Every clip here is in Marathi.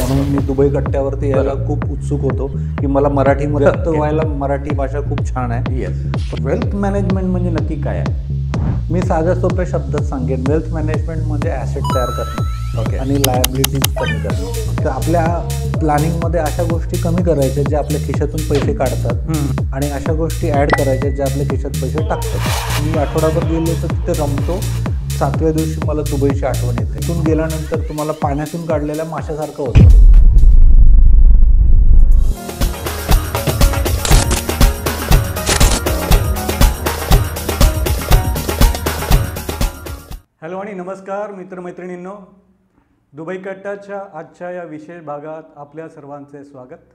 म्हणून मी दुबई कट्ट्यावरती यायला खूप उत्सुक होतो की मला मराठीमध्ये व्यक्त व्हायला. मराठी भाषा खूप छान आहे. वेल्थ मॅनेजमेंट म्हणजे नक्की काय आहे? मी साध्या सोप्या शब्दात सांगेन, वेल्थ मॅनेजमेंट म्हणजे ॲसेट तयार करणे आणि लायबिलिटीज कमी करणे. तर आपल्या प्लॅनिंगमध्ये अशा गोष्टी कमी करायच्या ज्या आपल्या खिशातून पैसे काढतात आणि अशा गोष्टी ॲड करायच्या ज्या आपल्या खिशात पैसे टाकतात. मी आठवडाभर गेलो तर तिथे रमतो. 7व्या दिवशी मला दुबईची आठवण येते. तिथून गेल्यानंतर तुम्हाला पाण्यातून काढलेल्या माशासारखं होतं. हॅलो आणि नमस्कार मित्रमैत्रिणींनो, दुबई कट्टाच्या आजच्या या विशेष भागात आपल्या सर्वांचे स्वागत.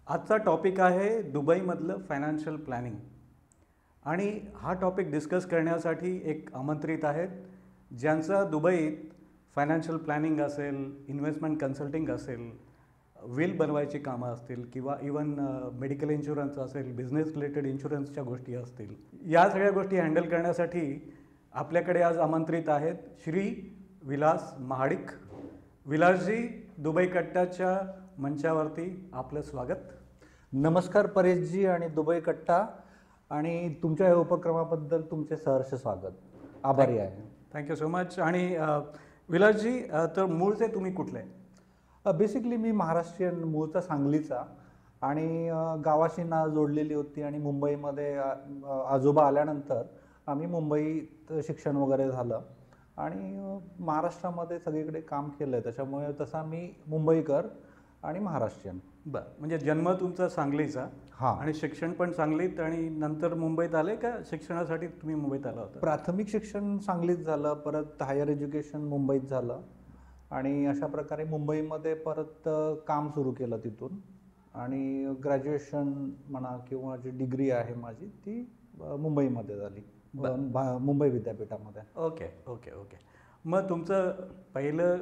आजचा टॉपिक आहे दुबईमधलं फायनान्शियल प्लॅनिंग आणि हा टॉपिक डिस्कस करण्यासाठी एक आमंत्रित आहेत ज्यांचा दुबईत फायनान्शियल प्लॅनिंग असेल, इन्व्हेस्टमेंट कन्सल्टिंग असेल, विल बनवायची कामं असतील किंवा इवन मेडिकल इन्शुरन्स असेल, बिझनेस रिलेटेड इन्शुरन्सच्या गोष्टी असतील, या सगळ्या गोष्टी हँडल करण्यासाठी आपल्याकडे आज आमंत्रित आहेत श्री विलास महाडिक. विलासजी, दुबई कट्टाच्या मंचावरती आपलं स्वागत. नमस्कार परेशजी आणि दुबई कट्टा, आणि तुमच्या या उपक्रमाबद्दल तुमचे सहर्ष स्वागत. आभारी आहे. Thank you so much. आणि विलासजी, तर मूळचे तुम्ही कुठले? बेसिकली मी महाराष्ट्रीयन, मूळचा सांगलीचा, आणि गावाशी नाळ जोडलेली होती. आणि मुंबईमध्ये आजोबा आल्यानंतर आम्ही मुंबईत शिक्षण वगैरे झालं आणि महाराष्ट्रामध्ये सगळीकडे काम केलं आहे. त्याच्यामुळे तसा मी मुंबईकर आणि महाराष्ट्रीयन. बरं, म्हणजे जन्म तुमचा सांगलीचा. हां. आणि शिक्षण पण सांगलीत, आणि नंतर मुंबईत आले का शिक्षणासाठी तुम्ही मुंबईत आला होता? प्राथमिक शिक्षण सांगलीत झालं, परत हायर एज्युकेशन मुंबईत झालं, आणि अशा प्रकारे मुंबईमध्ये परत काम सुरू केलं तिथून. आणि ग्रॅज्युएशन म्हणा किंवा जी डिग्री आहे माझी ती मुंबईमध्ये झाली, मुंबई विद्यापीठामध्ये. Okay okay okay. मग तुमचं पहिलं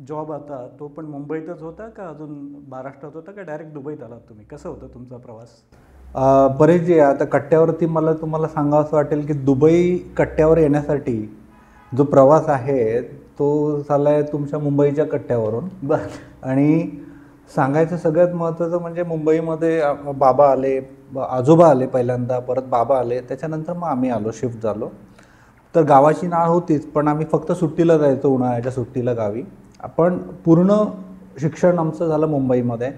जॉब आता तो पण मुंबईतच होता का अजून महाराष्ट्रात होता का डायरेक्ट दुबईत आलात तुम्ही? कसं होतं तुमचा प्रवास? परेशजी, आता कट्ट्यावरती मला तुम्हाला सांगावं असं वाटेल की दुबई कट्ट्यावर येण्यासाठी जो प्रवास आहे तो झाला आहे तुमच्या मुंबईच्या कट्ट्यावरून. आणि सांगायचं सगळ्यात महत्त्वाचं म्हणजे मुंबईमध्ये बाबा आले, आजोबा आले पहिल्यांदा, परत बाबा आले, त्याच्यानंतर मग आम्ही आलो, शिफ्ट झालो. तर गावाची नाळ होतीच, पण आम्ही फक्त सुट्टीला जायचो, उन्हाळ्याच्या सुट्टीला गावी. आपण पूर्ण शिक्षण आमचं झालं मुंबईमध्ये.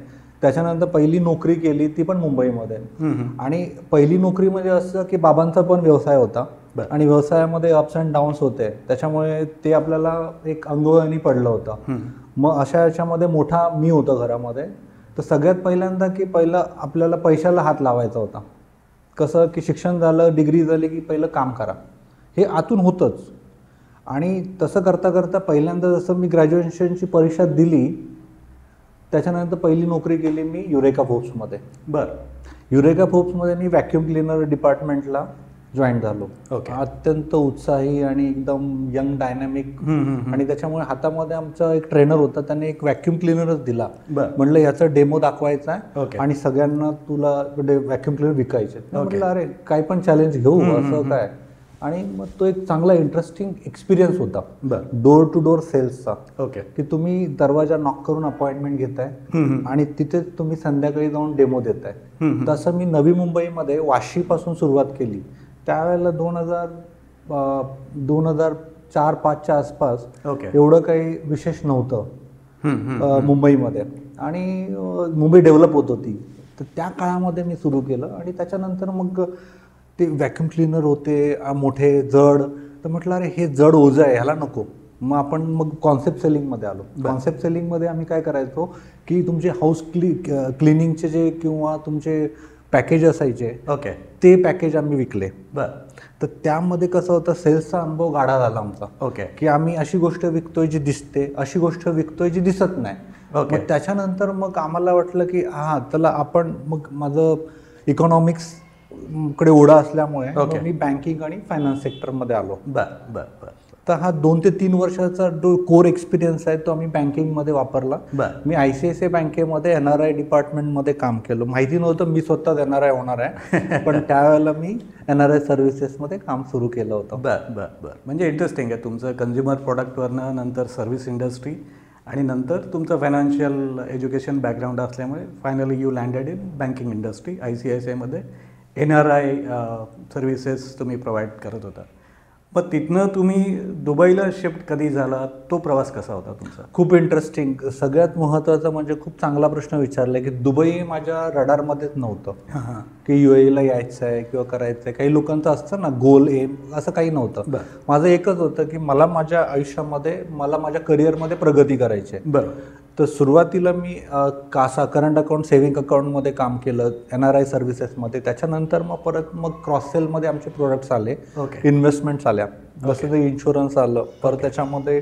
त्याच्यानंतर पहिली नोकरी केली ती पण मुंबईमध्ये. आणि पहिली नोकरी म्हणजे असं की बाबांचा पण व्यवसाय होता आणि व्यवसायामध्ये अप्स अँड डाऊन्स होते, त्याच्यामुळे ते आपल्याला एक अंगवळणी पडलं होतं. मग अशा याच्यामध्ये मोठा मी होतो घरामध्ये. तर सगळ्यात पहिल्यांदा की पहिलं आपल्याला पैशाला हात लावायचा होता. कसं की शिक्षण झालं, डिग्री झाली की पहिलं काम करा, हे आतून होतंच. आणि तसं करता करता पहिल्यांदा जसं मी ग्रॅज्युएशनची परीक्षा दिली, त्याच्यानंतर पहिली नोकरी केली मी युरेका फोर्ब्समध्ये. युरेका फोर्ब्समध्ये मी व्हॅक्यूम क्लिनर डिपार्टमेंटला जॉईन झालो. अत्यंत उत्साही आणि एकदम यंग, डायनॅमिक. आणि त्याच्यामुळे हातामध्ये आमचा एक ट्रेनर होता, त्याने एक व्हॅक्यूम क्लिनरच दिला. म्हटलं याचा डेमो दाखवायचा आहे आणि सगळ्यांना तुला व्हॅक्यूम क्लिनर विकायचे. म्हटलं अरे काय पण चॅलेंज घेऊ, असं काय. आणि मग तो एक चांगला इंटरेस्टिंग एक्सपिरियन्स होता डोर टू डोर सेल्सचा. की तुम्ही दरवाजा नॉक करून अपॉइंटमेंट घेताय आणि तिथे तुम्ही संध्याकाळी जाऊन डेमो देताय. तसं मी नवी मुंबईमध्ये वाशीपासून सुरुवात केली. त्यावेळेला 2004-05च्या आसपास एवढं काही विशेष नव्हतं मुंबईमध्ये, आणि मुंबई डेव्हलप होत होती. तर त्या काळामध्ये मी सुरू केलं. आणि त्याच्यानंतर मग ते व्हॅक्यूम क्लिनर होते मोठे, जड. तर म्हटलं अरे हे जड ओझं आहे, ह्याला नको. मग कॉन्सेप्ट सेलिंगमध्ये आलो. कॉन्सेप्ट सेलिंगमध्ये आम्ही काय करायचो की तुमचे हाऊस क्लिनिंगचे जे किंवा तुमचे पॅकेज असायचे, ते पॅकेज आम्ही विकले. तर त्यामध्ये कसं होतं, सेल्सचा अनुभव गाढा झाला आमचा. की आम्ही अशी गोष्ट विकतोय जी दिसते, अशी गोष्ट विकतोय जी दिसत नाही. मग त्याच्यानंतर मग आम्हाला वाटलं की हां चला आपण, मग माझं इकॉनॉमिक्स कडे ओढा असल्यामुळे मी बँकिंग आणि फायनान्स सेक्टरमध्ये आलो. तर हा 2 ते 3 वर्षाचा जो कोर एक्सपिरियन्स आहे तो आम्ही बँकिंगमध्ये वापरला. मी ICICI बँकेमध्ये NRI डिपार्टमेंटमध्ये काम केलं. माहिती नव्हतं मी स्वतः NRI होणार आहे, पण त्यावेळेला मी NRI सर्व्हिसेसमध्ये काम सुरू केलं होतं. म्हणजे इंटरेस्टिंग आहे तुमचं. कन्झ्युमर प्रोडक्टवरनं नंतर सर्व्हिस इंडस्ट्री आणि नंतर तुमचं फायनान्शियल एज्युकेशन बॅकग्राऊंड असल्यामुळे finally you landed in banking industry. ICICIमध्ये NRI सर्व्हिसेस तुम्ही प्रोव्हाइड करत होता. मग तिथनं तुम्ही दुबईला शिफ्ट कधी झाला, तो प्रवास कसा होता तुमचा? खूप इंटरेस्टिंग. सगळ्यात महत्त्वाचं म्हणजे खूप चांगला प्रश्न विचारला की दुबई माझ्या रडारमध्येच नव्हतं की UAEला यायचं आहे किंवा करायचं आहे. काही लोकांचं असतं ना गोल एम, असं काही नव्हतं. माझं एकच होतं की मला माझ्या आयुष्यामध्ये माझ्या करिअरमध्ये प्रगती करायची आहे. बरं. तर सुरुवातीला मी कासा करंट अकाउंट सेव्हिंग अकाउंटमध्ये काम केलं NRI सर्व्हिसेसमध्ये. त्याच्यानंतर मग क्रॉस सेलमध्ये आमचे प्रोडक्ट्स आले, इन्व्हेस्टमेंट्स आल्या, जसं ते इन्शुरन्स आलं, परत त्याच्यामध्ये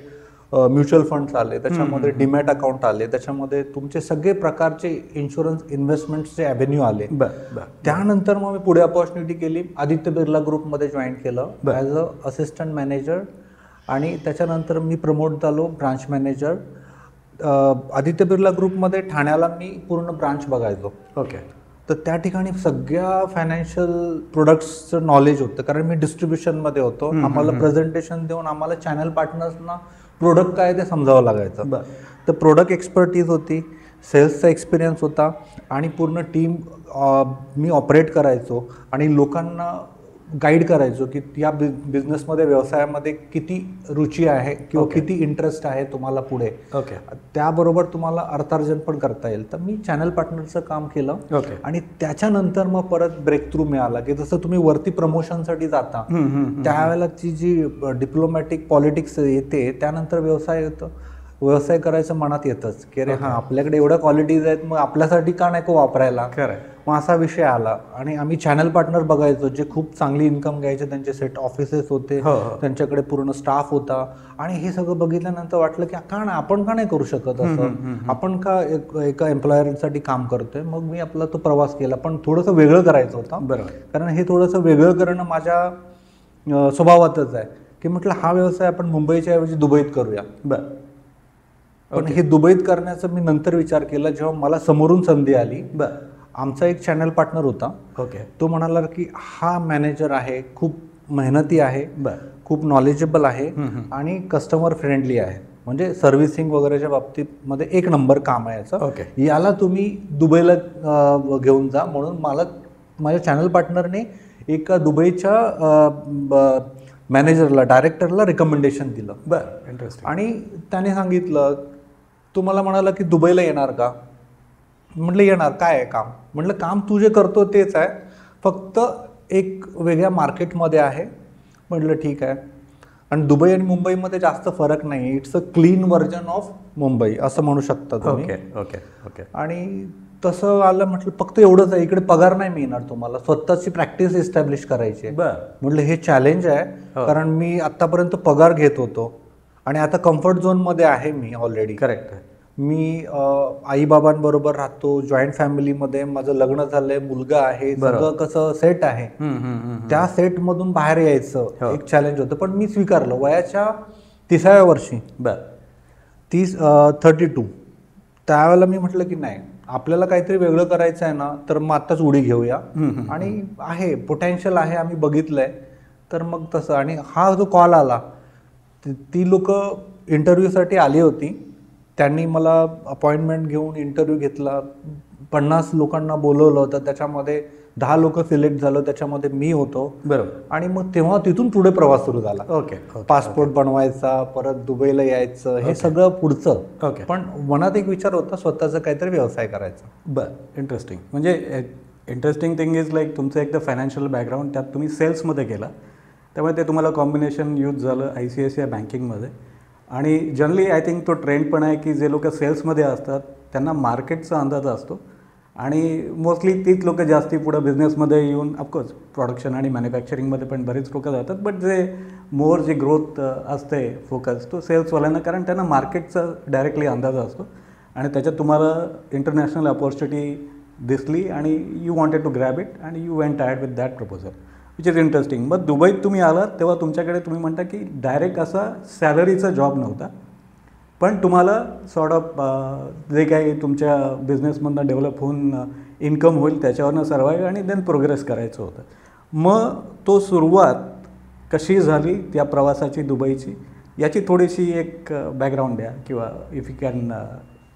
म्युच्युअल फंड्स आले, त्याच्यामध्ये डीमॅट अकाउंट आले, त्याच्यामध्ये तुमचे सगळे प्रकारचे इन्शुरन्स इन्व्हेस्टमेंट्सचे ॲव्हेन्यू आले. त्यानंतर मग मी पुढे अपॉर्च्युनिटी केली, आदित्य बिर्ला ग्रुपमध्ये जॉईन केलं ॲज अ असिस्टंट मॅनेजर. आणि त्याच्यानंतर मी प्रमोट झालो ब्रांच मॅनेजर. आदित्य बिर्ला ग्रुपमध्ये ठाण्याला मी पूर्ण ब्रांच बघायचो. तर त्या ठिकाणी सगळ्या फायनान्शियल प्रोडक्ट्सचं नॉलेज होतं, कारण मी डिस्ट्रीब्युशनमध्ये होतो. आम्हाला प्रेझेंटेशन देऊन आम्हाला चॅनल पार्टनर्सना प्रोडक्ट काय ते समजावं लागायचं. तर प्रोडक्ट एक्सपर्टीज होती, सेल्सचा एक्सपिरियन्स होता आणि पूर्ण टीम मी ऑपरेट करायचो आणि लोकांना गाईड करायचो की या बिझनेसमध्ये, व्यवसायामध्ये किती रुची आहे किंवा किती इंटरेस्ट आहे तुम्हाला पुढे. त्याबरोबर तुम्हाला अर्थार्जन पण करता येईल. तर मी चॅनल पार्टनरचं काम केलं. आणि त्याच्यानंतर मग परत ब्रेक थ्रू मिळाला की जसं तुम्ही वरती प्रमोशनसाठी जाता त्यावेळेला ती जी डिप्लोमॅटिक पॉलिटिक्स येते, त्यानंतर व्यवसाय येतो. व्यवसाय करायचं मनात येतच की अरे आपल्याकडे एवढ्या क्वालिटीज आहेत, मग आपल्यासाठी का नाही को वापरायला. मग असा विषय आला आणि आम्ही चॅनल पार्टनर बघायचो जे खूप चांगली इन्कम घ्यायचे. त्यांचे सेट ऑफिसेस होते, त्यांच्याकडे पूर्ण स्टाफ होता. आणि हे सगळं बघितल्यानंतर वाटलं की आपण का नाही करू शकत असं, आपण का एका एम्प्लॉयरसाठी काम करतोय. मग मी आपला तो प्रवास केला, पण थोडंसं वेगळं करायचं होतं. कारण हे थोडंसं वेगळं करणं माझ्या स्वभावातच आहे की म्हटलं हा व्यवसाय आपण मुंबईच्या ऐवजी दुबईत करूया. पण हे दुबईत करण्याचा मी नंतर विचार केला जेव्हा मला समोरून संधी आली. आमचा एक चॅनल पार्टनर होता, तो म्हणाला की हा मॅनेजर आहे, खूप मेहनती आहे, खूप नॉलेजेबल आहे आणि कस्टमर फ्रेंडली आहे. म्हणजे सर्व्हिसिंग वगैरेच्या बाबतीमध्ये एक नंबर काम आहे याचं. याला तुम्ही दुबईला घेऊन जा. म्हणून मला माझ्या चॅनल पार्टनरने एका दुबईच्या मॅनेजरला, डायरेक्टरला रिकमेंडेशन दिलं. इंटरेस्टिंग. आणि त्याने सांगितलं, तो मला म्हणाला की दुबईला येणार का. म्हटलं येणार. काय आहे काम. म्हटलं काम तू जे करतो तेच आहे, फक्त एक वेगळ्या मार्केटमध्ये आहे. म्हटलं ठीक आहे. आणि दुबई आणि मुंबईमध्ये जास्त फरक नाही. It's a clean version of Mumbai असं म्हणू शकता तुम्ही. आणि तसं आलं. म्हटलं फक्त एवढंच आहे, इकडे पगार नाही मिळणार तुम्हाला, स्वतःची प्रॅक्टिस इस्टॅब्लिश करायची आहे. म्हटलं हे चॅलेंज आहे, कारण मी आत्तापर्यंत पगार घेत होतो आणि आता कम्फर्ट झोनमध्ये आहे मी ऑलरेडी. मी आईबाबांबरोबर राहतो, जॉईंट फॅमिलीमध्ये, माझं लग्न झालंय, मुलगा आहे, सगळं कसं सेट आहे. त्या सेटमधून बाहेर यायचं एक चॅलेंज होतं, पण मी स्वीकारलं. वयाच्या 30व्या वर्षी 32 त्यावेळेला मी म्हटलं की नाही, आपल्याला काहीतरी वेगळं करायचं आहे ना, तर मग आत्ताच उडी घेऊया. आणि आहे पोटेन्शियल आहे, आम्ही बघितलंय. तर मग तसं. आणि हा जो कॉल आला, ती लोक इंटरव्ह्यूसाठी आली होती. त्यांनी मला अपॉइंटमेंट घेऊन इंटरव्ह्यू घेतला. 50 लोकांना बोलवलं होतं, त्याच्यामध्ये 10 लोक सिलेक्ट झालं, त्याच्यामध्ये मी होतो. आणि मग तेव्हा तिथून पुढे प्रवास सुरू झाला. पासपोर्ट बनवायचा, परत दुबईला यायचं, हे सगळं पुढचं. पण मनात एक विचार होता स्वतःचा काहीतरी व्यवसाय करायचा. इंटरेस्टिंग. म्हणजे इंटरेस्टिंग थिंग इज लाईक तुमचं एक तर फायनान्शियल बॅकग्राऊंड, त्यात तुम्ही सेल्समध्ये गेला, त्यामुळे ते तुम्हाला कॉम्बिनेशन यूज झालं ICICI बँकिंगमध्ये. आणि जनरली आय थिंक तो ट्रेंड पण आहे की जे लोक सेल्समध्ये असतात त्यांना मार्केटचा अंदाज असतो आणि मोस्टली तीच लोक जास्ती पुढं बिझनेसमध्ये येऊन, ऑफकोर्स प्रोडक्शन आणि मॅन्युफॅक्चरिंगमध्ये पण बरेच लोक जातात, बट जे मोर जी ग्रोथ असते फोकस, तो सेल्सवाल्यांना, कारण त्यांना मार्केटचा डायरेक्टली अंदाज असतो आणि त्याच्यात तुम्हाला इंटरनॅशनल अपॉर्च्युनिटी दिसली आणि you wanted to grab it and you went ahead with that proposal, which is interesting. मग दुबईत तुम्ही आलात तेव्हा तुमच्याकडे तुम्ही म्हणता की डायरेक्ट असा सॅलरीचा जॉब नव्हता, पण तुम्हाला सॉर्ट ऑफ जे काही तुमच्या बिझनेसमधनं डेव्हलप होऊन इन्कम होईल त्याच्यावरनं सर्वाईव्ह आणि देन प्रोग्रेस करायचं होतं. मग तो सुरुवात कशी झाली त्या प्रवासाची दुबईची, याची थोडीशी एक बॅकग्राऊंड द्या, किंवा if you can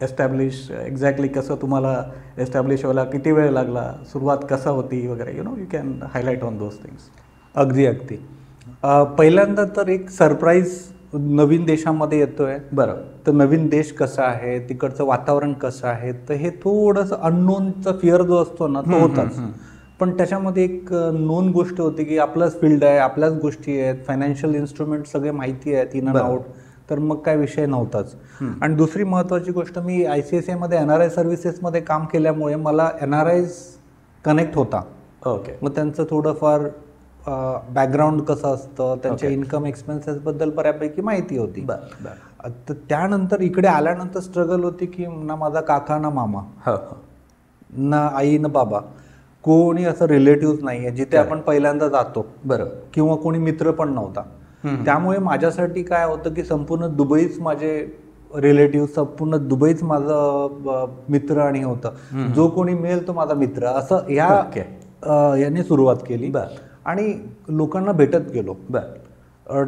establish exactly कसं तुम्हाला एस्टॅब्लिश व्हायला किती वेळ लागला, सुरुवात कसा होती वगैरे, you can highlight on those things. अगदी पहिल्यांदा तर एक सरप्राईज, नवीन देशामध्ये येतोय. बरं. तर नवीन देश कसा आहे, तिकडचं वातावरण कसं आहे, तर हे थोडंसं अननोनचा फिअर जो असतो ना तो होताच. पण त्याच्यामध्ये एक नोन गोष्ट होती की आपलंच फील्ड आहे, आपल्याच गोष्टी आहेत, फायनान्शियल इन्स्ट्रुमेंट सगळे माहिती आहेत इन अँड आउट, तर मग काय विषय नव्हताच. आणि दुसरी महत्त्वाची गोष्ट, मी ICICIमध्ये NRI सर्व्हिसेसमध्ये काम केल्यामुळे मला NRIs कनेक्ट होता. ओके. मग त्यांचं थोडंफार बॅकग्राऊंड कसं असतं, त्यांच्या इन्कम एक्सपेन्सेसबद्दल बऱ्यापैकी माहिती होती. तर त्यानंतर इकडे आल्यानंतर स्ट्रगल होती की ना माझा काका ना मामा, ना आई ना बाबा, कोणी असं रिलेटिव्ह नाही आहे जिथे आपण पहिल्यांदा जातो. बरं. किंवा कोणी मित्र पण नव्हता. त्यामुळे माझ्यासाठी काय होतं की संपूर्ण दुबईच माझे रिलेटिव्ह, संपूर्ण दुबईच माझं मित्र आणि होतं. जो कोणी मिळेल तो माझा मित्र, असं याने सुरुवात केली. आणि लोकांना भेटत गेलो.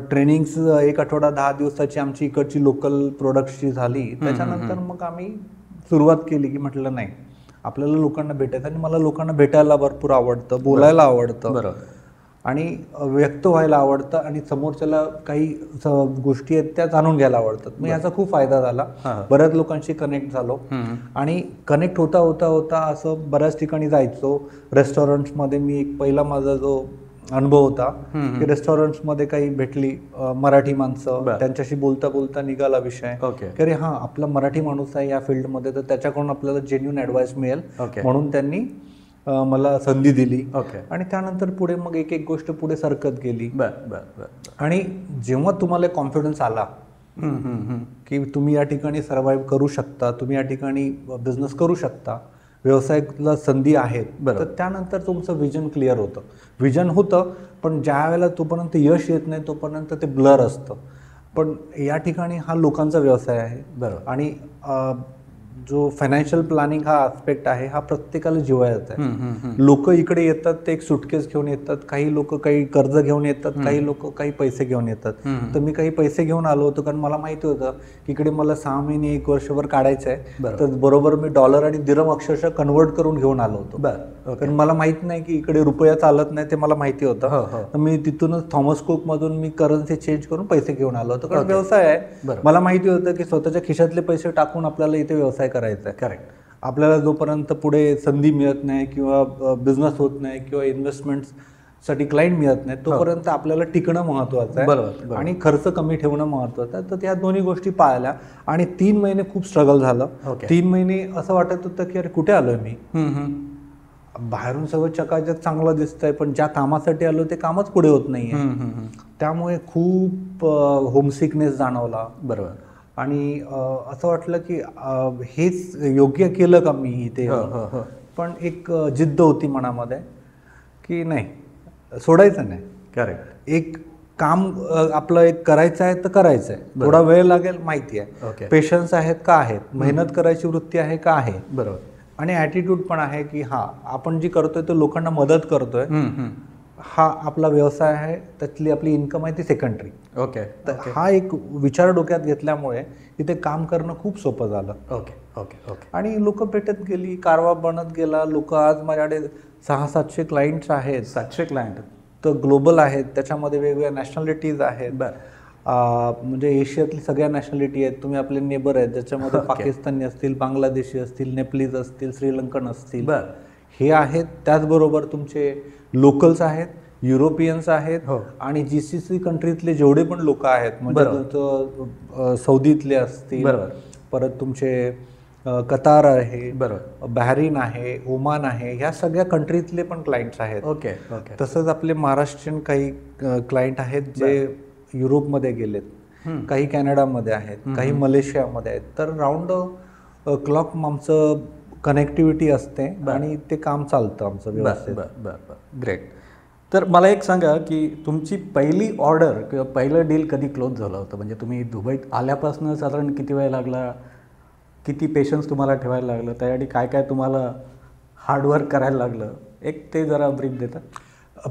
ट्रेनिंग्स 1 आठवडा 10 दिवसाची आमची इकडची लोकल प्रोडक्ट्सची झाली. त्याच्यानंतर मग आम्ही सुरुवात केली की म्हटलं नाही, आपल्याला लोकांना भेटायचं. आणि मला लोकांना भेटायला भरपूर आवडतं, बोलायला आवडतं आणि व्यक्त व्हायला आवडतं, आणि समोरच्याला काही गोष्टी आहेत त्या जाणून घ्यायला आवडतात. मग याचा खूप फायदा झाला. बऱ्याच लोकांशी कनेक्ट झालो. आणि कनेक्ट होता होता होता असं बऱ्याच ठिकाणी जायचो. रेस्टॉरंट्समध्ये मी एक पहिला माझा जो अनुभव होता की रेस्टॉरंट्समध्ये काही भेटली मराठी माणसं, त्यांच्याशी बोलता बोलता निघाला विषय की अरे हां, आपला मराठी माणूस आहे या फील्डमध्ये, तर त्याच्याकडून आपल्याला जेन्युइन ॲडवाइस मिळेल. म्हणून त्यांनी मला संधी दिली. आणि त्यानंतर पुढे मग एक एक गोष्ट पुढे सरकत गेली. आणि जेव्हा तुम्हाला कॉन्फिडन्स आला की तुम्ही या ठिकाणी सर्व्हाइव्ह करू शकता, तुम्ही या ठिकाणी बिझनेस करू शकता, व्यवसायाला संधी आहेत, तर त्यानंतर तुमचं विजन क्लिअर होतं. विजन होतं, पण ज्या वेळेला तोपर्यंत यश येत नाही तोपर्यंत ते ब्लर असतं. पण या ठिकाणी हा लोकांचा व्यवसाय आहे. आणि जो फायनान्शियल प्लॅनिंग हा आस्पेक्ट आहे, हा प्रत्येकाला जिव्हाळ्याचा आहे. लोक इकडे येतात, ते एक सुटकेस घेऊन येतात. काही लोक काही कर्ज घेऊन येतात, काही लोक काही पैसे घेऊन येतात. तर मी काही पैसे घेऊन आलो होतो, कारण मला माहिती होतं की इकडे मला 6 महिने 1 वर्षभर काढायचं आहे. तर बरोबर मी डॉलर आणि दिरहम अक्षरशः कन्वर्ट करून घेऊन आलो होतो. कारण मला माहित नाही की इकडे रुपया चालत नाही, ते मला माहिती होतं. तर मी तिथूनच थॉमस कुक मधून मी करन्सी चेंज करून पैसे घेऊन आलो होतो. कारण व्यवसाय आहे, मला माहिती होतं की स्वतःच्या खिशातले पैसे टाकून आपल्याला इथे व्यवसाय करायचा आहे. करेक्ट. आपल्याला जोपर्यंत पुढे संधी मिळत नाही किंवा बिझनेस होत नाही किंवा इन्व्हेस्टमेंट्ससाठी क्लायंट मिळत नाही, तोपर्यंत आपल्याला टिकणं महत्त्वाचं आहे आणि खर्च कमी ठेवणं महत्त्वाचं आहे. तर त्या दोन्ही गोष्टी पाळल्या. आणि 3 महिने खूप स्ट्रगल झालं. 3 महिने असं वाटत होतं की अरे कुठे आलोय मी, बाहेरून सगळं चकाचक चांगलं दिसतंय, पण ज्या कामासाठी आलो ते कामच पुढे होत नाहीये. त्यामुळे खूप होमसिकनेस जाणवला. आणि असं वाटलं की हेच योग्य केलं का मी इथे. पण एक जिद्द होती मनामध्ये की नाही, सोडायचं नाही. करेक्ट. एक काम आपलं एक करायचं आहे तर करायचं आहे. थोडा वेळ लागेल माहिती आहे, पेशन्स आहेत का आहेत, मेहनत करायची वृत्ती आहे का आहे, आणि ॲटिट्यूड पण आहे की हा आपण जी करतोय तो लोकांना मदत करतोय, हा आपला व्यवसाय आहे, त्यातली आपली इन्कम आहे ती सेकंडरी. तर हा एक विचार डोक्यात घेतल्यामुळे इथे काम करणं खूप सोपं झालं. आणि लोक भेटत गेली, कारवा बनत गेला. लोक आज माझ्याकडे 600-700 क्लायंट्स आहेत. 700 क्लायंट तर ग्लोबल आहेत, त्याच्यामध्ये वेगवेगळ्या नॅशनॅलिटीज आहेत. म्हणजे एशियातली सगळ्या नॅशनॅलिटी आहेत. तुम्ही आपले नेबर आहेत ज्याच्यामध्ये पाकिस्तानी असतील, बांगलादेशी असतील, नेपलीज असतील, श्रीलंकन असतील, हे आहेत. त्याचबरोबर तुमचे लोकल्स आहेत, युरोपियन्स आहेत, आणि GCC कंट्रीतले जेवढे पण लोक आहेत, म्हणजे सौदीतले असतील, परत तुमचे कतार आहे, बहरीन आहे, ओमान आहे, ह्या सगळ्या कंट्रीतले पण क्लायंट्स आहेत. तसंच आपले महाराष्ट्रीयन काही क्लायंट आहेत जे युरोपमध्ये गेलेत, काही कॅनडामध्ये आहेत, काही मलेशियामध्ये आहेत. तर राऊंड क्लॉक आमचं कनेक्टिव्हिटी असते आणि ते काम चालतं आमचं व्यवस्थित. ग्रेट. तर मला एक सांगा की तुमची पहिली ऑर्डर किंवा पहिलं डील कधी क्लोज झालं होतं? म्हणजे तुम्ही दुबईत आल्यापासून साधारण किती वेळ लागला, किती पेशन्स तुम्हाला ठेवायला लागलं, त्यासाठी काय काय तुम्हाला हार्डवर्क करायला लागलं, एक ते जरा ब्रीफ देता?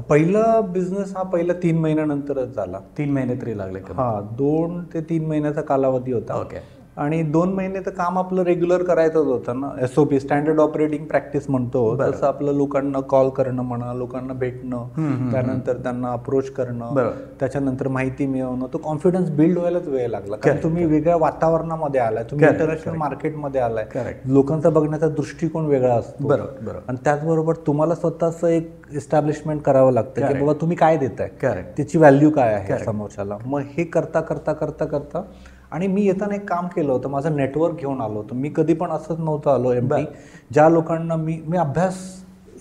पहिला बिझनेस हा पहिला 3 महिन्यानंतरच झाला. 3 महिने तरी लागले का? हा 2 ते 3 महिन्याचा कालावधी होता. ओके. आणि 2 महिने तर काम आपलं रेग्युलर करायचंच होतं ना. SOP स्टँडर्ड ऑपरेटिंग प्रॅक्टिस म्हणतो तसं आपलं लोकांना कॉल करणं म्हणा, लोकांना भेटणं, त्यानंतर त्यांना अप्रोच करणं, त्याच्यानंतर माहिती मिळवणं, तो कॉन्फिडन्स बिल्ड व्हायलाच वेळ लागला. कारण तुम्ही वेगळ्या वातावरणामध्ये आलाय, तुम्ही इंटरनॅशनल मार्केटमध्ये आलाय, लोकांचा बघण्याचा दृष्टिकोन वेगळा असतो. बरोबर. आणि त्याचबरोबर तुम्हाला स्वतःचं एक एस्टॅब्लिशमेंट करावं लागतं की बाबा तुम्ही काय देताय, त्याची व्हॅल्यू काय आहे समोरच्याला. मग हे करता करता करता करता आणि मी येताना एक काम केलं होतं, माझं नेटवर्क घेऊन आलो होतो. मी कधी पण असंच नव्हतं आलो एमटी. ज्या लोकांना मी अभ्यास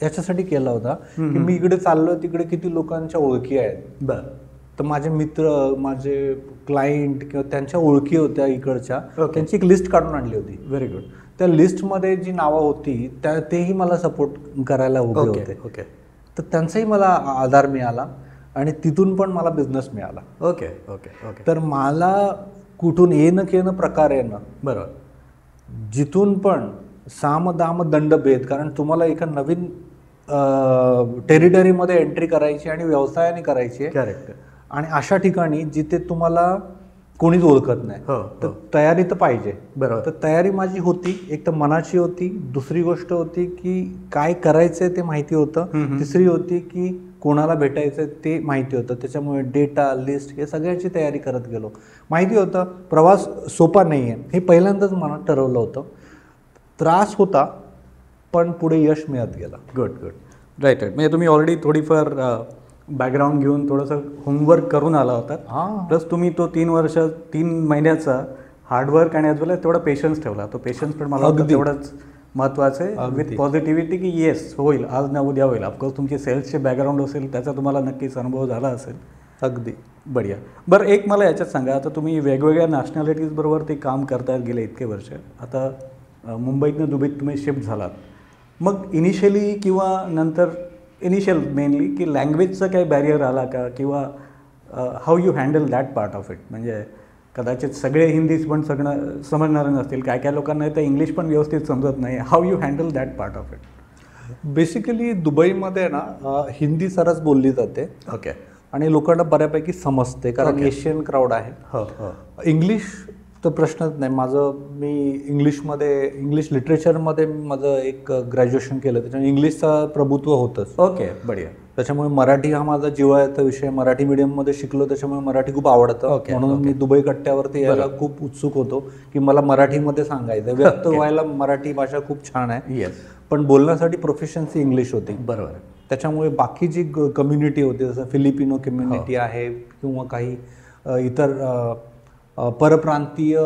याच्यासाठी केला होता की मी इकडे चाललोय तिकडे किती लोकांच्या ओळखी आहेत. तर माझे मित्र, माझे क्लायंट किंवा त्यांच्या ओळखी होत्या इकडच्या, त्यांची एक लिस्ट काढून आणली होती. Very good. त्या लिस्टमध्ये जी नावं होती तेही मला सपोर्ट करायला उभे होते. ओके. तर त्यांचाही मला आधार मिळाला आणि तिथून पण मला बिझनेस मिळाला. Okay okay okay. तर मला कुठून येणं केनं प्रकार येणं, बरोबर, जिथून पण साम दाम दंड भेद. कारण तुम्हाला एका नवीन टेरिटरीमध्ये एंट्री करायची आणि व्यवसायाने करायची आहे. करेक्ट. आणि अशा ठिकाणी जिथे तुम्हाला कोणीच ओळखत नाही, तर तयारी तर पाहिजे. बरोबर. तर तयारी माझी होती, एक तर मनाची होती, दुसरी गोष्ट होती की काय करायचंय ते माहिती होतं, तिसरी होती की कोणाला भेटायचं ते माहिती होतं. त्याच्यामुळे डेटा लिस्ट हे सगळ्याची तयारी करत गेलो. माहिती होतं प्रवास सोपा नाही आहे, हे पहिल्यांदाच मनात ठरवलं होतं. त्रास होता पण पुढे यश मिळत गेलं. Good good. Right right. म्हणजे तुम्ही ऑलरेडी थोडीफार बॅकग्राऊंड घेऊन थोडंसं होमवर्क करून आला होता. प्लस तुम्ही तो 3 महिन्याचा हार्डवर्क आणि ॲज वेल एज तेवढा पेशन्स ठेवला. तो पेशन्स पण मला वाटतं तेवढंच महत्त्वाचं आहे. विथ पॉझिटिव्हिटी की येस होईल, आज ना उद्या होईल. ऑफकोर्स तुमची सेल्सचे बॅकग्राऊंड असेल त्याचा तुम्हाला नक्कीच अनुभव झाला असेल. अगदी बढिया. बरं, एक मला याच्यात सांगा, आता तुम्ही वेगवेगळ्या नॅशनॅलिटीज बरोबर ते काम करतायत गेले इतके वर्ष. आता मुंबईतनं दुबईत तुम्ही शिफ्ट झालात. मग इनिशियली किंवा नंतर इनिशियल मेनली की लँग्वेजचा काही बॅरियर आला का, किंवा how you handle that part of it? म्हणजे कदाचित सगळे हिंदीच पण समजणारे नसतील, काय काय लोकांना तर इंग्लिश पण व्यवस्थित समजत नाही. How you handle that part of it? Basically दुबईमध्ये ना हिंदी सरस बोलली जाते. ओके. आणि लोकांना बऱ्यापैकी समजते कारण एशियन क्राऊड आहे. इंग्लिश तर प्रश्नच नाही. मी इंग्लिश लिटरेचरमध्ये माझं एक ग्रॅज्युएशन केलं, त्याच्यामुळे इंग्लिशचा प्रभुत्व होतंच. ओके, बढिया. त्याच्यामुळे मराठी हा माझा जिव्हाळ्याचा विषय. मराठी मीडियममध्ये शिकलो, त्याच्यामुळे मराठी खूप आवडतं. म्हणून मी दुबई कट्ट्यावरती यायला खूप उत्सुक होतो की मला मराठीमध्ये सांगायचं, व्यक्त व्हायला मराठी भाषा खूप छान आहे. पण बोलण्यासाठी प्रोफिशियन्सी इंग्लिश होती. बरोबर. त्याच्यामुळे बाकी जी कम्युनिटी होती, जसं फिलिपिनो कम्युनिटी आहे किंवा काही इतर परप्रांतीय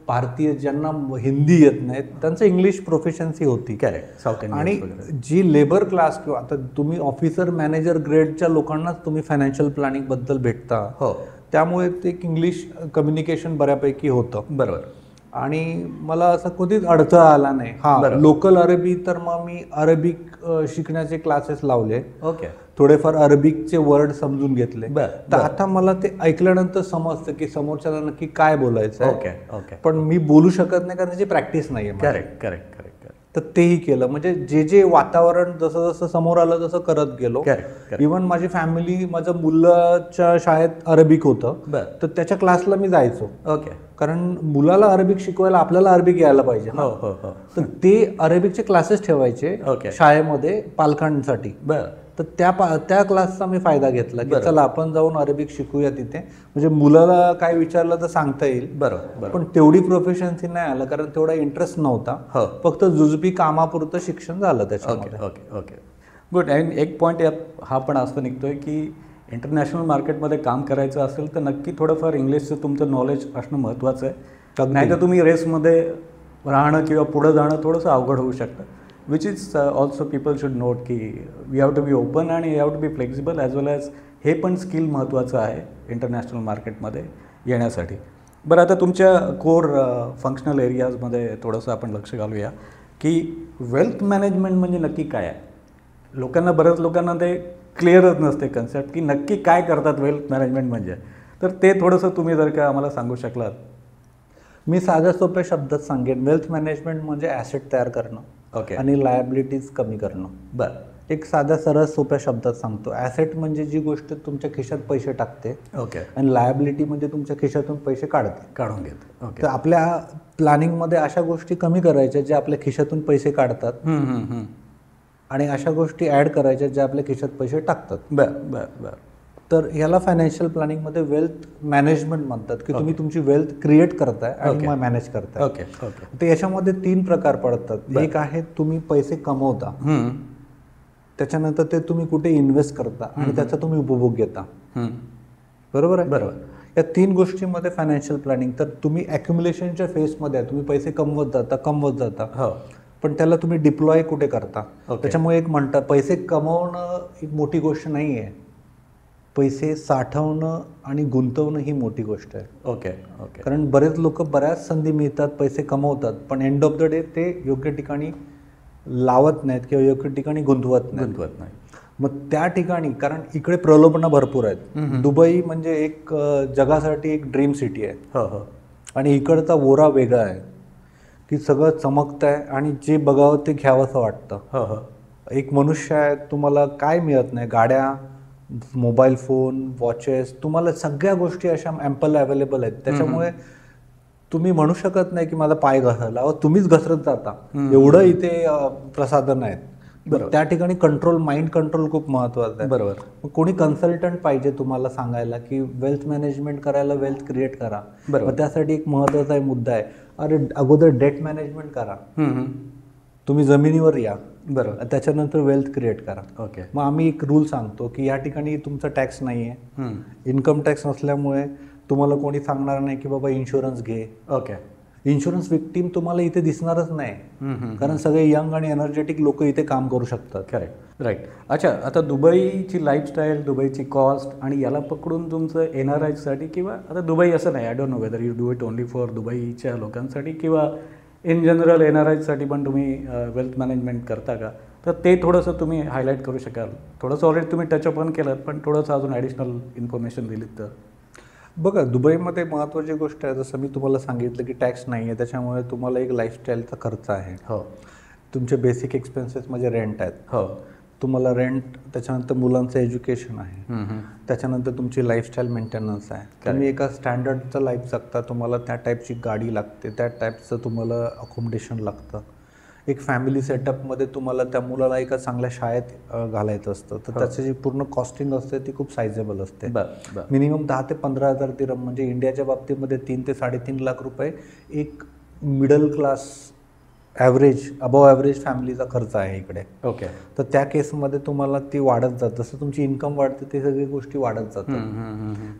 भारतीय ज्यांना हिंदी येत नाहीत, त्यांचं इंग्लिश प्रोफिशियन्सी होती. करेक्ट. आणि जी लेबर क्लास किंवा आता तुम्ही ऑफिसर मॅनेजर ग्रेडच्या लोकांनाच तुम्ही फायनान्शियल प्लॅनिंगबद्दल भेटता, त्यामुळे ते एक इंग्लिश कम्युनिकेशन बऱ्यापैकी होतं. बरोबर. आणि मला असं कधीच अडथळा आला नाही. लोकल अरबी तर मग मी अरबिक शिकण्याचे क्लासेस लावले. ओके. थोडेफार अरबिकचे वर्ड समजून घेतले. तर आता मला ते ऐकल्यानंतर समजतं की समोरच्याला नक्की काय बोलायचं आहे. Okay okay. पण मी बोलू शकत नाही कारण त्याची प्रॅक्टिस नाही आहे. Correct correct correct. तर तेही केलं. म्हणजे जे वातावरण जसं जसं समोर आलं तसं करत गेलो. इव्हन माझी फॅमिली, माझ्या मुलाच्या शाळेत अरबिक होतं, तर त्याच्या क्लासला मी जायचो. ओके. कारण मुलाला अरबिक शिकवायला आपल्याला अरबिक यायला पाहिजे ना. तर ते अरेबिकचे क्लासेस ठेवायचे शाळेमध्ये पालकांसाठी. तर त्या क्लासचा मी फायदा घेतला की चला आपण जाऊन अरेबिक शिकूया तिथे, म्हणजे मुलाला काय विचारलं तर सांगता येईल. बरोबर. पण तेवढी प्रोफेशन्सी नाही आलं कारण तेवढा इंटरेस्ट नव्हता. फक्त जुजबी कामापुरतं शिक्षण झालं त्याच्यामध्ये. Okay okay. गुड. आणि एक पॉईंट यात हा पण असं निघतोय की इंटरनॅशनल मार्केटमध्ये काम करायचं असेल तर नक्की थोडंफार इंग्लिशचं तुमचं नॉलेज असणं महत्त्वाचं आहे. नाही तर तुम्ही रेसमध्ये राहणं किंवा पुढं जाणं थोडंसं अवघड होऊ शकतं. Which is also people should note की we have to be open आणि you have to be flexible as well as हे पण स्किल महत्त्वाचं आहे इंटरनॅशनल मार्केटमध्ये येण्यासाठी. बरं, आता तुमच्या कोर फंक्शनल एरियाजमध्ये थोडंसं आपण लक्ष घालूया की वेल्थ मॅनेजमेंट म्हणजे नक्की काय आहे. बऱ्याच लोकांना ते क्लिअरच नसते कन्सेप्ट की नक्की काय करतात वेल्थ मॅनेजमेंट म्हणजे. तर ते थोडंसं तुम्ही जर का आम्हाला सांगू शकलात. मी साध्या सोप्या शब्दात सांगेन, वेल्थ मॅनेजमेंट म्हणजे ॲसेट तयार करणं आणि लायबिलिटीज कमी करणं. एक साध्या सरळ सोप्या शब्दात सांगतो, ॲसेट म्हणजे जी गोष्ट तुमच्या खिशात पैसे टाकते, ओके, आणि लायबिलिटी म्हणजे तुमच्या खिशातून पैसे काढते. काढून घेत. ओके. तर आपल्या प्लॅनिंगमध्ये अशा गोष्टी कमी करायच्या ज्या आपल्या खिशातून पैसे काढतात, आणि अशा गोष्टी ॲड करायच्या ज्या आपल्या खिशात पैसे टाकतात. बरं बरं बरं. तर ह्याला फायनान्शियल प्लॅनिंगमध्ये वेल्थ मॅनेजमेंट म्हणतात, की तुम्ही तुमची वेल्थ क्रिएट करताय आणि मग मॅनेज करताय. Okay okay. तर याच्यामध्ये 3 प्रकार पडतात. एक आहे तुम्ही पैसे कमवता, त्याच्यानंतर ते तुम्ही कुठे इन्व्हेस्ट करता आणि त्याचा तुम्ही उपभोग घेता. बरोबर आहे. बरोबर. या 3 गोष्टींमध्ये फायनान्शियल प्लॅनिंग. तर तुम्ही ॲक्युम्युलेशनच्या फेजमध्ये आहे, तुम्ही पैसे कमवत जाता, हो, पण त्याला तुम्ही डिप्लॉय कुठे करता. त्याच्यामुळे एक म्हणतात, पैसे कमवणं एक मोठी गोष्ट नाही आहे, पैसे साठवणं आणि गुंतवणं ही मोठी गोष्ट आहे. Okay okay. कारण बरेच लोक बऱ्याच संधी मिळतात, पैसे कमवतात, पण एंड ऑफ द डे ते योग्य ठिकाणी लावत नाहीत किंवा योग्य ठिकाणी गुंतवत नाही. मग त्या ठिकाणी, कारण इकडे प्रलोभनं भरपूर आहेत. दुबई म्हणजे एक जगासाठी एक ड्रीम सिटी आहे. हो हो. आणि इकडचा ओरा वेगळा आहे, की सगळं चमकतं आहे आणि जे बघावं ते घ्यावंसं वाटतं. हो हो. एक मनुष्य आहे, तुम्हाला काय मिळत नाही, गाड्या, मोबाईल फोन, वॉचेस, तुम्हाला सगळ्या गोष्टी अशा ॲम्पल अवेलेबल आहेत. त्याच्यामुळे तुम्ही म्हणू शकत नाही की माझा पाय घसरला, तुम्हीच घसरत जाता, एवढं इथे प्रसाधन आहेत. त्या ठिकाणी कंट्रोल, माइंड कंट्रोल खूप महत्त्वाचं आहे. बरोबर. मग कोणी कन्सल्टंट पाहिजे तुम्हाला सांगायला की वेल्थ मॅनेजमेंट करायला, वेल्थ क्रिएट करा. मग त्यासाठी एक महत्त्वाचा मुद्दा आहे, अरे अगोदर डेट मॅनेजमेंट करा, तुम्ही जमिनीवर या, बरोबर, त्याच्यानंतर वेल्थ क्रिएट करा. ओके. मग आम्ही एक रूल सांगतो की या ठिकाणी तुमचा टॅक्स नाही आहे, इन्कम टॅक्स नसल्यामुळे तुम्हाला कोणी सांगणार नाही की बाबा इन्शुरन्स घे. ओके. इन्शुरन्स विक्टीम तुम्हाला इथे दिसणारच नाही, कारण सगळे यंग आणि एनर्जेटिक लोक इथे काम करू शकतात. Correct, right. अच्छा, आता दुबईची लाईफस्टाईल, दुबईची कॉस्ट आणि याला पकडून तुमचं NRIसाठी, किंवा आता दुबई असं नाही, I don't know whether you do it only for दुबईच्या लोकांसाठी किंवा इन जनरल NRIसाठी पण तुम्ही वेल्थ मॅनेजमेंट करता का? तर ते थोडंसं तुम्ही हायलाईट करू शकाल. थोडंसं ऑलरेडी तुम्ही टचअप पण केलं, पण थोडंसं अजून ॲडिशनल इन्फॉर्मेशन दिलीत तर. बघा, दुबईमध्ये महत्त्वाची गोष्ट आहे, जसं मी तुम्हाला सांगितलं की टॅक्स नाही आहे, त्याच्यामुळे तुम्हाला एक लाईफस्टाईलचा खर्च आहे. हो. तुमचे बेसिक एक्सपेन्सेस म्हणजे रेंट आहेत. हो. तुम्हाला रेंट, त्याच्यानंतर मुलांचं एज्युकेशन आहे, त्याच्यानंतर तुमची लाईफस्टाईल मेंटेनन्स आहे. तुम्ही एका स्टँडर्डचं लाईफ जगता, तुम्हाला त्या टाईपची गाडी लागते, त्या टाईपचं तुम्हाला अकोमोडेशन लागतं. एक फॅमिली सेटअपमध्ये तुम्हाला त्या मुलाला एका चांगल्या शाळेत घालायचं असतं, तर त्याची जी पूर्ण कॉस्टिंग असते ती खूप सायझेबल असते. मिनिमम 10 ते 15,000 दिरहम, म्हणजे इंडियाच्या बाबतीमध्ये 3 ते 3.5 लाख रुपये एक middle class average, above average फॅमिलीचा खर्च आहे इकडे. ओके. तर त्या केसमध्ये तुम्हाला ती वाढत जात, जसं तुमची इन्कम वाढते ते सगळी गोष्टी वाढत जातात.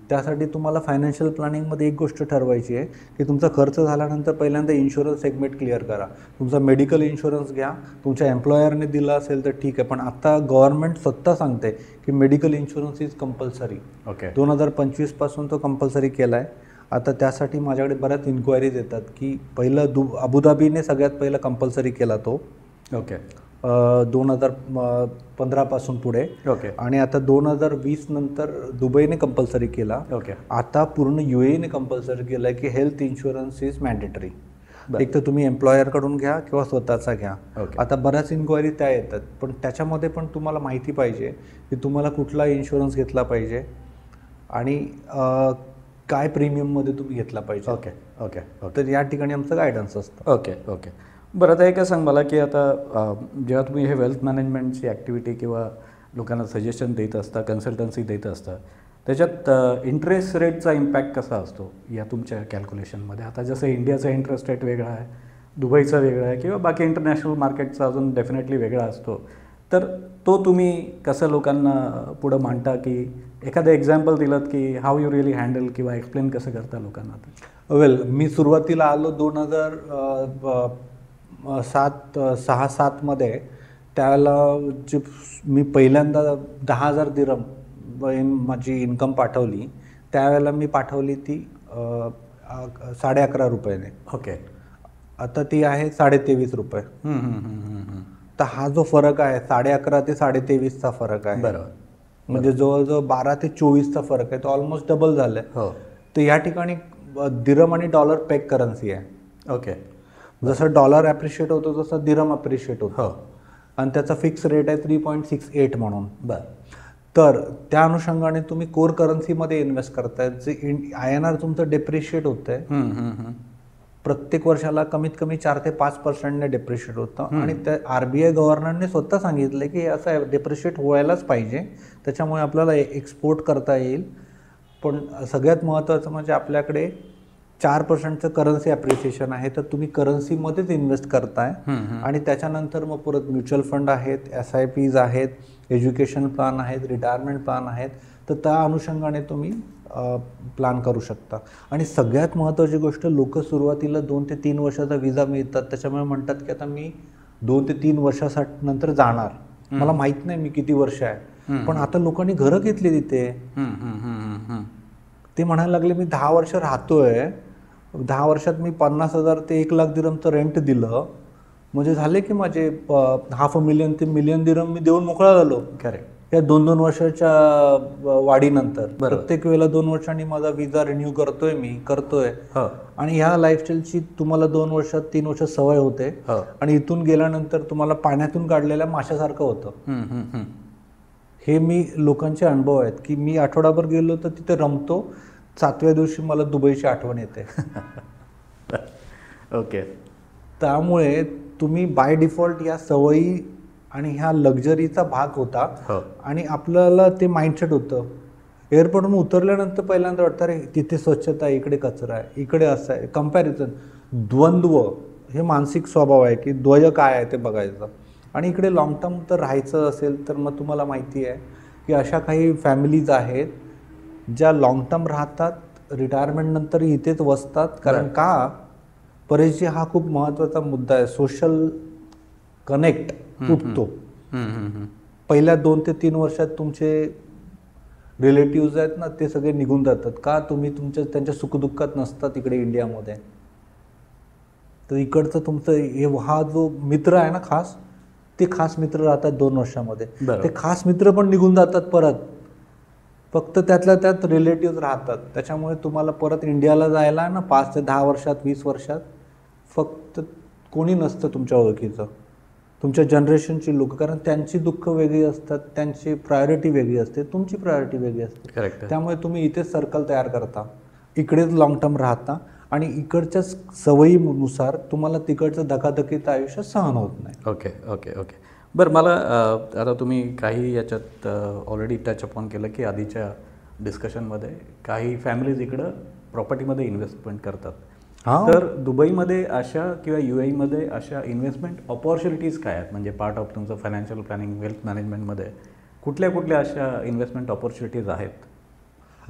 त्यासाठी तुम्हाला फायनान्शियल प्लॅनिंगमध्ये एक गोष्ट ठरवायची आहे की तुमचा खर्च झाल्यानंतर पहिल्यांदा इन्शुरन्स सेगमेंट क्लिअर करा. तुमचा मेडिकल इन्शुरन्स घ्या, तुमच्या एम्प्लॉयरने दिला असेल तर ठीक आहे, पण आता गव्हर्नमेंट स्वतः सांगते की medical insurance is compulsory. Okay. 2025 पासून तो कंपल्सरी केला आहे. आता त्यासाठी माझ्याकडे बऱ्याच इन्क्वायरीज येतात की पहिलं अबुधाबीने सगळ्यात पहिला कंपल्सरी केला तो. ओके. 2015 पासून पुढे. ओके. आणि आता 2020 नंतर दुबईने कंपल्सरी केला. ओके. आता पूर्ण UAEने कंपल्सरी केलं आहे की हेल्थ इन्शुरन्स इज मॅन्डेटरी. एक तर तुम्ही एम्प्लॉयरकडून घ्या किंवा स्वतःचा घ्या. आता बऱ्याच इन्क्वायरी त्या येतात, पण त्याच्यामध्ये पण तुम्हाला माहिती पाहिजे की तुम्हाला कुठला इन्शुरन्स घेतला पाहिजे आणि काय प्रीमियममध्ये तुम्ही घेतला पाहिजे. Okay okay. तर या ठिकाणी आमचं गायडन्स असतं. Okay okay. बरं, आता एक सांग मला की आता जेव्हा तुम्ही हे वेल्थ मॅनेजमेंटची ॲक्टिव्हिटी किंवा लोकांना सजेशन देत असता, कन्सल्टन्सी देत असता, त्याच्यात इंटरेस्ट रेटचा इम्पॅक्ट कसा असतो या तुमच्या कॅल्क्युलेशनमध्ये? आता जसं इंडियाचा इंटरेस्ट रेट वेगळा आहे, दुबईचा वेगळा आहे, किंवा बाकी इंटरनॅशनल मार्केटचा अजून डेफिनेटली वेगळा असतो, तर तो तुम्ही कसं लोकांना पुढं मांडता, की एखादं एक्झाम्पल दिलं की हाऊ यू रिअली हँडल किंवा एक्सप्लेन कसं करता लोकांना? वेल, मी सुरुवातीला आलो 2006-07 मध्ये. त्यावेळेला जे मी पहिल्यांदा 10,000 दिरहम माझी इन्कम पाठवली, त्यावेळेला मी पाठवली ती 11.5 रुपयाने. ओके. आता ती आहे 23.5 रुपये. तर हा जो फरक आहे 11.5 ते 23.5चा फरक आहे. बरोबर. म्हणजे जवळजवळ 12 ते 24चा फरक आहे, तो ऑलमोस्ट डबल झालं आहे. हो. तर या ठिकाणी दिरहम आणि डॉलर पेग करन्सी आहे. ओके. जसं डॉलर ॲप्रिशिएट होतो तसं दिरहम ॲप्रिशिएट होतो. आणि त्याचा फिक्स रेट आहे 3.68 म्हणून. बरं. तर त्या अनुषंगाने तुम्ही कोर करन्सीमध्ये इन्व्हेस्ट करताय, जे INR तुमचं डेप्रिशिएट होतंय. प्रत्येक वर्षाला कमीत कमी 4 ते 5% डेप्रिशिएट होतं. आणि त्या RBI गव्हर्नरने स्वतः सांगितलं की असं डेप्रिशिएट व्हायलाच पाहिजे, त्याच्यामुळे आपल्याला एक्सपोर्ट करता येईल. पण सगळ्यात महत्त्वाचं म्हणजे आपल्याकडे 4% करन्सी ॲप्रिसिएशन आहे, तर तुम्ही करन्सीमध्येच इन्व्हेस्ट करताय. आणि त्याच्यानंतर मग परत म्युच्युअल फंड आहेत, SIPs आहेत, एज्युकेशन प्लॅन आहेत, रिटायरमेंट प्लॅन आहेत. तर त्या अनुषंगाने तुम्ही प्लॅन करू शकता. आणि सगळ्यात महत्त्वाची गोष्ट, लोक सुरुवातीला 2 ते 3 वर्षाचा विजा मिळतात, त्याच्यामुळे म्हणतात की आता मी 2 ते 3 वर्षासाठी नंतर जाणार, मला माहीत नाही मी किती वर्ष आहे. पण आता लोकांनी घरं घेतली तिथे. ते म्हणायला लागले मी 10 वर्ष राहतोय, 10 वर्षात मी 50,000 ते 1,00,000 दिरहमचं रेंट दिलं, म्हणजे झाले की माझे 500,000 ते 1,000,000 दिरहम मी देऊन मोकळा झालो. करेक्ट. या 2-2 वर्षाच्या वाढीनंतर प्रत्येक वेळेला 2 वर्षांनी माझा विजा रिन्यू करतोय. आणि ह्या लाईफस्टाईलची तुम्हाला 2 वर्षात 3 वर्षात सवय होते. आणि इथून गेल्यानंतर तुम्हाला पाण्यातून काढलेल्या माशासारखं होतं. हे मी लोकांचे अनुभव आहेत की मी आठवडाभर गेलो तर तिथे रमतो, 7व्या दिवशी मला दुबईची आठवण येते. ओके. त्यामुळे तुम्ही बाय डिफॉल्ट या सवयी आणि ह्या लक्झरीचा भाग होता. आणि आपल्याला ते माइंडसेट होतं. एअरपोर्टवरून उतरल्यानंतर पहिल्यांदा वाटतं अरे तिथे स्वच्छता आहे, इकडे कचरा आहे, इकडे असं आहे. कंपॅरिझन, द्वंद्व हे मानसिक स्वभाव आहे की द्वय काय आहे ते बघायचं. आणि इकडे लाँग टर्म तर राहायचं असेल तर मग तुम्हाला माहिती आहे की अशा काही फॅमिलीज आहेत ज्या लाँग टर्म राहतात, रिटायरमेंटनंतर इथेच वसतात. कारण का, परेशजी, हा खूप महत्त्वाचा मुद्दा आहे. सोशल कनेक्ट तुटतो. पहिल्या 2 ते 3 वर्षात तुमचे रिलेटिव्ज आहेत ना, ते सगळे निघून जातात. का, तुम्ही त्यांच्या सुखदुःखात नसतात इकडे इंडियामध्ये. तर इकडचं तुमचं हा जो मित्र आहे ना खास, ते खास मित्र राहतात 2 वर्षामध्ये. ते खास मित्र पण निघून जातात परत. फक्त त्यातल्या त्यात रिलेटिव्ह राहतात. त्याच्यामुळे तुम्हाला परत इंडियाला जायला ना 5 ते 10 वर्षात, 20 वर्षात फक्त कोणी नसतं तुमच्या ओळखीचं, तुमच्या जनरेशनची लोक. कारण त्यांची दुःख वेगळी असतात, त्यांची प्रायोरिटी वेगळी असते, तुमची प्रायोरिटी वेगळी असते. करेक्ट. त्यामुळे तुम्ही इथेच सर्कल तयार करता, इकडेच लाँग टर्म राहता. आणि इकडच्या सवयीनुसार तुम्हाला तिकडचं धकाधकीचं आयुष्य सहन होत नाही. Okay okay okay. बरं, मला आता तुम्ही काही याच्यात ऑलरेडी टच अपॉन केलं की आधीच्या डिस्कशनमध्ये काही फॅमिलीज इकडं प्रॉपर्टीमध्ये इन्व्हेस्टमेंट करतात. तर दुबईमध्ये अशा किंवा UAEमध्ये अशा इन्व्हेस्टमेंट ऑपॉर्च्युनिटीज काय आहेत? म्हणजे पार्ट ऑफ तुमचं फायनान्शियल प्लॅनिंग, वेल्थ मॅनेजमेंटमध्ये कुठल्या अशा इन्व्हेस्टमेंट ऑपॉर्च्युनिटीज आहेत?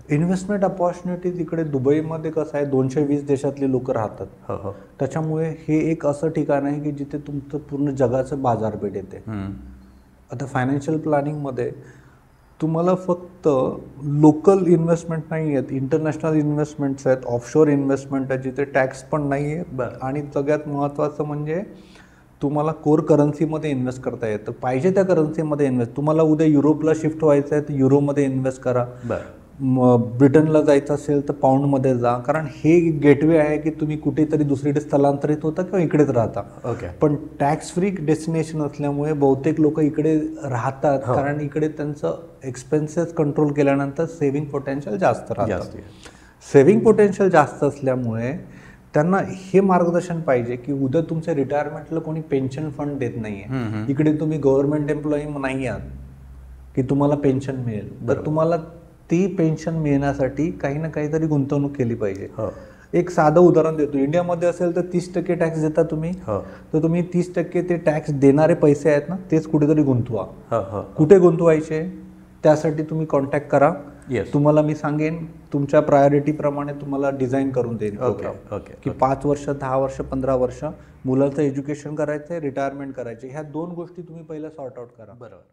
इन्व्हेस्टमेंट अपॉर्च्युनिटीज इकडे दुबईमध्ये कसं आहे, 220 देशातले लोक राहतात. त्याच्यामुळे हे एक असं ठिकाण आहे की जिथे तुमचं पूर्ण जगाचं बाजारपेठ येते. आता फायनान्शियल प्लॅनिंगमध्ये तुम्हाला फक्त लोकल इन्व्हेस्टमेंट नाही आहेत, इंटरनॅशनल इन्व्हेस्टमेंट्स आहेत, ऑफशोर इन्व्हेस्टमेंट आहे जिथे टॅक्स पण नाही आहे. आणि सगळ्यात महत्त्वाचं म्हणजे तुम्हाला कोर करन्सीमध्ये इन्व्हेस्ट करता येतं. पाहिजे त्या करन्सीमध्ये इन्व्हेस्ट. तुम्हाला उद्या युरोपला शिफ्ट व्हायचं आहे तर युरोमध्ये इन्व्हेस्ट करा. ब्रिटनला जायचं असेल तर पाऊंडमध्ये जा. कारण हे गेटवे आहे की तुम्ही कुठेतरी दुसरीकडे स्थलांतरित होता किंवा इकडेच राहता. पण टॅक्स फ्री डेस्टिनेशन असल्यामुळे बहुतेक लोक इकडे राहतात. कारण इकडे त्यांचं एक्सपेन्सेस कंट्रोल केल्यानंतर सेव्हिंग पोटेन्शियल जास्त राहतं. सेव्हिंग पोटेन्शियल जास्त असल्यामुळे त्यांना हे मार्गदर्शन पाहिजे की उद्या तुमच्या रिटायरमेंटला कोणी पेन्शन फंड देत नाही आहे. इकडे तुम्ही गव्हर्नमेंट एम्प्लॉई नाही आहात की तुम्हाला पेन्शन मिळेल. तर तुम्हाला ती पेन्शन मिळण्यासाठी काही ना काहीतरी गुंतवणूक केली पाहिजे. एक साधं उदाहरण देतो. इंडियामध्ये असेल तर 30% टॅक्स देता तुम्ही, तर तुम्ही 30% ते टॅक्स देणारे पैसे आहेत ना तेच कुठेतरी गुंतवा. कुठे गुंतवायचे त्यासाठी तुम्ही कॉन्टॅक्ट करा. तुम्हाला मी सांगेन, तुमच्या प्रायोरिटीप्रमाणे तुम्हाला डिझाईन करून देईन प्रोग्राम की 5 वर्ष, 10 वर्ष, 15 वर्ष मुलाचं एज्युकेशन करायचं आहे, रिटायरमेंट करायचे. ह्या 2 गोष्टी तुम्ही पहिल्या सॉर्ट आउट करा. बरोबर.